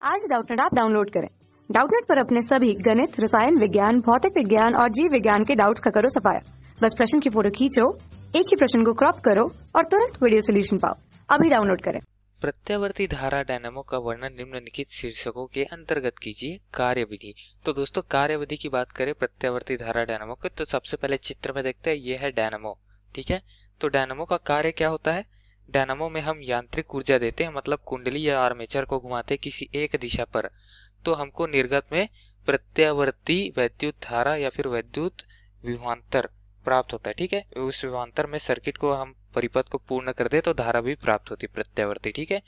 आज Doubtnut app download करें। Doubtnut पर अपने सभी गणित, रसायन विज्ञान, भौतिक विज्ञान और जीव विज्ञान के डाउट्स का करो सफाया। बस प्रश्न की फोटो खींचो, एक ही प्रश्न को क्रॉप करो और तुरंत वीडियो सोल्यूशन पाओ। अभी डाउनलोड करें। प्रत्यावर्ती धारा डायनामो का वर्णन निम्नलिखित शीर्षकों के अंतर्गत कीजिए। कार्यविधि। तो दोस्तों कार्यविधि की बात करें प्रत्यावर्ती धारा डायनामो के, तो सबसे पहले चित्र में देखते हैं, ये है डायनामो। ठीक है, तो डायनामो का कार्य क्या होता है? डायनामो में हम यांत्रिक ऊर्जा देते हैं, मतलब कुंडली या आर्मेचर को घुमाते हैं किसी एक दिशा पर, तो हमको निर्गत में प्रत्यावर्ती वैद्युत धारा या फिर वैद्युत विभवांतर प्राप्त होता है। ठीक है, उस विभवांतर में सर्किट को हम परिपथ को पूर्ण कर दे तो धारा भी प्राप्त होती है प्रत्यावर्ती। ठीक है,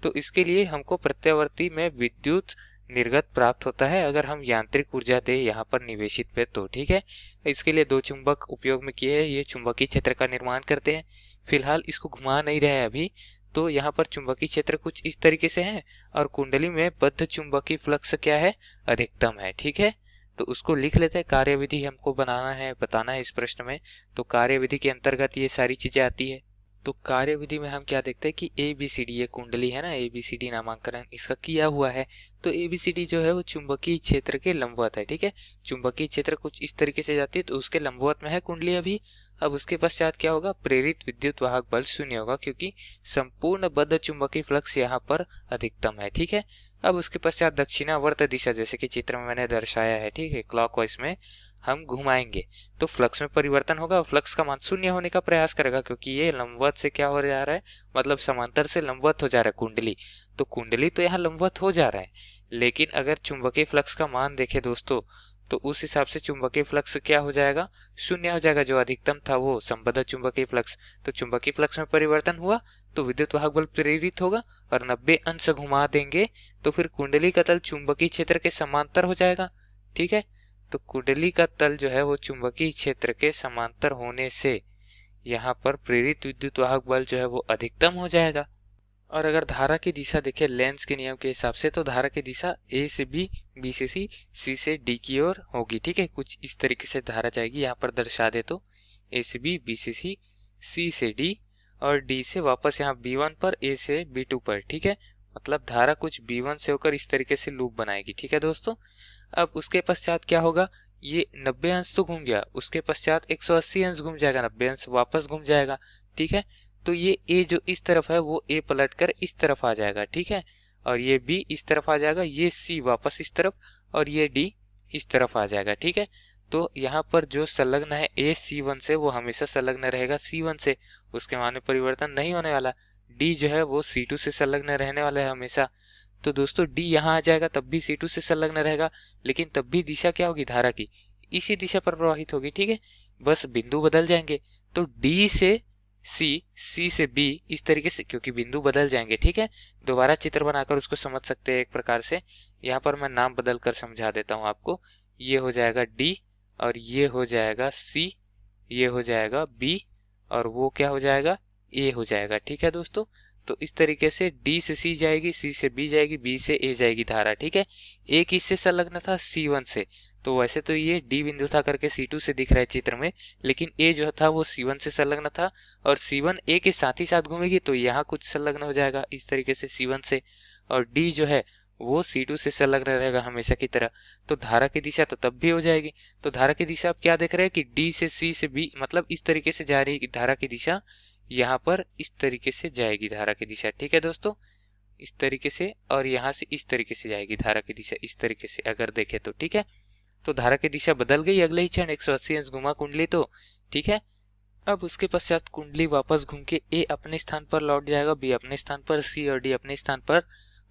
तो इसके लिए हमको प्रत्यावर्ती में विद्युत निर्गत प्राप्त होता है अगर हम यांत्रिक ऊर्जा दे यहाँ पर निवेशित पे तो। ठीक है, इसके लिए दो चुंबक उपयोग में किए हैं, ये चुंबकीय क्षेत्र का निर्माण करते हैं। फिलहाल इसको घुमा नहीं रहे हैं अभी, तो यहाँ पर चुंबकीय क्षेत्र कुछ इस तरीके से है और कुंडली में बद्ध चुंबकीय फ्लक्स क्या है? अधिकतम है। ठीक है, तो उसको लिख लेते हैं। कार्यविधि हमको बनाना है, बताना है इस प्रश्न में, तो कार्यविधि के अंतर्गत ये सारी चीजें आती है। तो कार्यविधि में हम क्या देखते हैं कि ABCD, ये कुंडली है ना, ABCD नामांकन इसका किया हुआ है। तो ABCD जो है वो चुंबकीय क्षेत्र के लंबवत है। ठीक है, चुंबकीय क्षेत्र कुछ इस तरीके से जाती है, तो उसके लंबवत में है कुंडली अभी। अब उसके पश्चात क्या होगा? प्रेरित विद्युत वाहक बल शून्य होगा, क्योंकि संपूर्ण बद्ध चुंबकीय फ्लक्स यहाँ पर अधिकतम है। ठीक है, अब उसके पश्चात दक्षिणावर्त दिशा, जैसे कि चित्र में मैंने दर्शाया है, ठीक है, क्लॉकवाइज में हम घुमाएंगे तो फ्लक्स में परिवर्तन होगा और फ्लक्स का मान शून्य होने का प्रयास करेगा, क्योंकि ये लंबवत से क्या हो जा रहा है, मतलब समांतर से लंबवत हो जा रहा है कुंडली। तो कुंडली तो यहाँ लंबवत हो जा रहा है, लेकिन अगर चुंबकीय फ्लक्स का मान देखें दोस्तों, तो उस हिसाब से चुंबकीय फ्लक्स क्या हो जाएगा? शून्य हो जाएगा। जो अधिकतम था वो संबद्ध चुंबकीय फ्लक्स, तो चुंबकीय फ्लक्स में परिवर्तन हुआ तो विद्युत वाहक बल प्रेरित होगा और 90 अंश घुमा देंगे तो फिर कुंडली का तल चुंबकीय क्षेत्र के समांतर हो जाएगा। ठीक है, तो कुंडली का तल जो है वो चुंबकीय क्षेत्र के समांतर होने से यहाँ पर प्रेरित विद्युत वाहक बल जो है वो अधिकतम हो जाएगा। और अगर धारा की दिशा देखें लेंस के नियम के हिसाब से, तो धारा की दिशा A से B, B से C, C से D की ओर होगी। ठीक है, कुछ इस तरीके से धारा जाएगी, यहाँ पर दर्शा दे तो A से B, B से C, C से D और D से वापस यहाँ B1 पर, A से B2 पर। ठीक है, मतलब धारा कुछ B1 से होकर इस तरीके से लूप बनाएगी। ठीक है दोस्तों, अब उसके पश्चात क्या होगा? ये 90 अंश तो घूम गया, उसके पश्चात 180 अंश घूम जाएगा, 90 अंश वापस घूम जाएगा। ठीक है, तो ये A जो इस तरफ है वो A पलट कर इस तरफ आ जाएगा। ठीक है, और ये B इस तरफ आ जाएगा, ये C वापस इस तरफ और ये D इस तरफ आ जाएगा। ठीक है, तो यहाँ पर जो संलग्न है A C1 से वो हमेशा संलग्न रहेगा C1 से, उसके मान में परिवर्तन नहीं होने वाला। D जो है वो C2 से संलग्न रहने वाला है हमेशा। तो दोस्तों D यहाँ आ जाएगा तब भी C2 से संलग्न रहेगा, लेकिन तब भी दिशा क्या होगी धारा की? इसी दिशा पर प्रवाहित होगी। ठीक है, बस बिंदु बदल जाएंगे, तो D से C, C से B इस तरीके से, क्योंकि बिंदु बदल जाएंगे। ठीक है, दोबारा चित्र बनाकर उसको समझ सकते हैं एक प्रकार से। यहाँ पर मैं नाम बदल कर समझा देता हूँ आपको। ये हो जाएगा D और ये हो जाएगा C, ये हो जाएगा B और वो क्या हो जाएगा? A हो जाएगा। ठीक है दोस्तों, तो इस तरीके से D से C जाएगी, C से B जाएगी, B से A जाएगी धारा। ठीक है, A किससे संलग्न था? C1 से। तो वैसे तो ये D बिंदु था करके C2 से दिख रहा है चित्र में, लेकिन A जो था वो C1 से संलग्न था और C1 A के साथ ही साथ घूमेगी, तो यहाँ कुछ संलग्न हो जाएगा इस तरीके से C1 से, और D जो है वो C2 से संलग्न रहेगा हमेशा की तरह। तो धारा की दिशा तो तब भी हो जाएगी। तो धारा की दिशा आप क्या देख रहे हैं कि D से C से B, मतलब इस तरीके से जा रही है धारा की दिशा, यहाँ पर इस तरीके से जाएगी धारा की दिशा। ठीक है दोस्तों, इस तरीके से, और यहाँ से इस तरीके से जाएगी धारा की दिशा, इस तरीके से अगर देखें तो। ठीक है, तो धारा की दिशा बदल गई अगले ही क्षण, 180 अंश घुमा कुंडली तो। ठीक है, अब उसके पश्चात कुंडली वापस घूम के A अपने स्थान पर लौट जाएगा, B अपने स्थान पर, C और D अपने स्थान पर,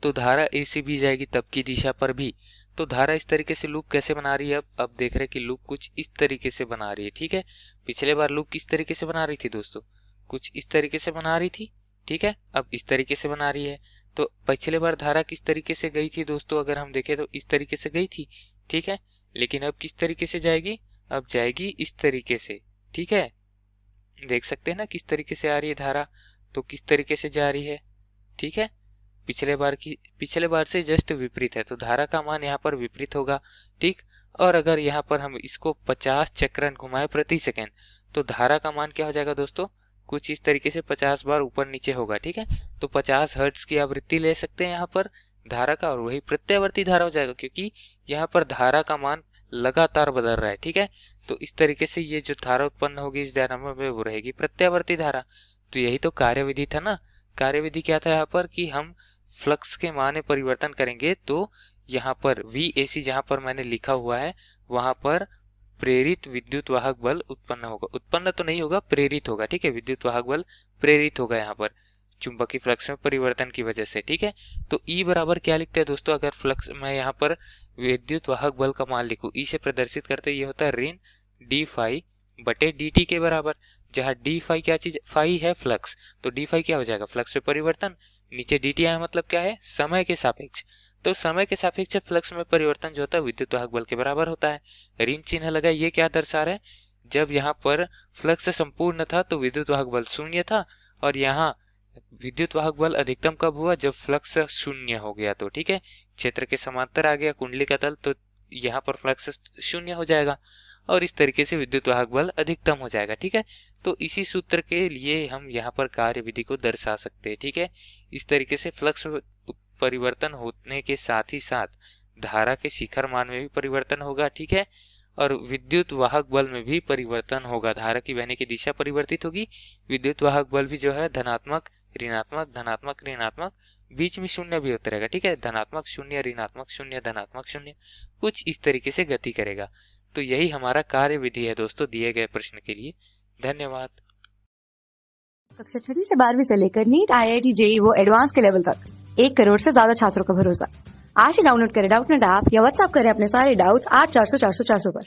तो धारा A से B जाएगी तब की दिशा पर भी। तो धारा इस तरीके से लूप कैसे बना रही है? अब देख रहे हैं कि लूप कुछ इस तरीके से बना रही है। ठीक है, पिछले बार लूप किस तरीके से बना रही थी दोस्तों? कुछ इस तरीके से बना रही थी। ठीक है, अब इस तरीके से बना रही है। तो पिछले बार धारा किस तरीके से गई थी दोस्तों? अगर हम देखें तो इस तरीके से गई थी। ठीक है, लेकिन अब किस तरीके से जाएगी? अब जाएगी इस तरीके से। ठीक है, देख सकते हैं ना किस तरीके से आ रही है धारा, तो किस तरीके से जा रही है। ठीक है, पिछले बार से जस्ट विपरीत है, तो धारा का मान यहाँ पर विपरीत होगा। ठीक, और अगर यहाँ पर हम इसको 50 चक्रण घुमाए प्रति सेकेंड, तो धारा का मान क्या हो जाएगा दोस्तों? कुछ इस तरीके से 50 बार ऊपर नीचे होगा। ठीक है, तो 50 हर्ट्ज की आवृत्ति ले सकते हैं यहाँ पर, धारा का और वही प्रत्यावर्ती धारा हो जाएगा, क्योंकि यहाँ पर धारा का मान लगातार बदल रहा है। ठीक है, तो इस तरीके से ये जो धारा उत्पन्न होगी इस डायनामो में वो रहेगी प्रत्यावर्ती धारा। तो यही तो कार्यविधि था ना। कार्यविधि क्या था यहाँ पर कि हम फ्लक्स के मान में परिवर्तन करेंगे तो यहाँ पर VAC जहाँ पर मैंने लिखा हुआ है वहां पर प्रेरित विद्युत वाहक बल उत्पन्न होगा। उत्पन्न तो नहीं होगा, प्रेरित होगा। ठीक है, विद्युत वाहक बल प्रेरित होगा यहाँ पर चुंबकीय फ्लक्स में परिवर्तन की वजह से। ठीक है, तो E बराबर क्या लिखते हैं दोस्तों, अगर फ्लक्स मैं यहाँ पर विद्युत वाहक बल का मान लिखूं, E से प्रदर्शित करते ये होता है ऋण d फाई बटे dt के बराबर, जहाँ d फाई क्या चीज, फाई है फ्लक्स, तो d फाई क्या हो जाएगा, फ्लक्स में परिवर्तन, नीचे dt आया मतलब क्या है, समय के सापेक्ष। तो समय के सापेक्ष फ्लक्स में परिवर्तन जो होता है विद्युत वाहक बल के बराबर होता है। ऋण चिन्ह लगा, ये क्या दर्शा रहा है, जब यहाँ पर फ्लक्स संपूर्ण था तो विद्युत वाहक बल शून्य था, और यहाँ विद्युत वाहक बल अधिकतम कब हुआ, जब फ्लक्स शून्य हो गया। तो ठीक है, क्षेत्र के समांतर आ गया कुंडली का तल, तो यहाँ पर फ्लक्स शून्य हो जाएगा और इस तरीके से विद्युत वाहक बल अधिकतम हो जाएगा। ठीक है, तो इसी सूत्र के लिए हम यहाँ पर कार्य विधि को दर्शा सकते हैं। ठीक है, इस तरीके से फ्लक्स परिवर्तन होने के साथ ही साथ धारा के शिखर मान में भी परिवर्तन होगा। ठीक है, और विद्युत वाहक बल में भी परिवर्तन होगा, धारा की बहने की दिशा परिवर्तित होगी, विद्युत वाहक बल भी जो है धनात्मक ऋणात्मक धनात्मक ऋणात्मक बीच में शून्य भी होता रहेगा। ठीक है, धनात्मक शून्य ऋणात्मक शून्य धनात्मक शून्य, कुछ इस तरीके से गति करेगा। तो यही हमारा कार्य विधि है दोस्तों दिए गए प्रश्न के लिए। धन्यवाद। कक्षा 6 से 12वीं से लेकर नीट, IIT, JEE वो एडवांस के लेवल तक 1 करोड़ से ज्यादा छात्रों का भरोसा। आज ही डाउनलोड करें डाउटनेट ऐप या व्हाट्सएप करें अपने सारे डाउट्स 8400 400 400 पर।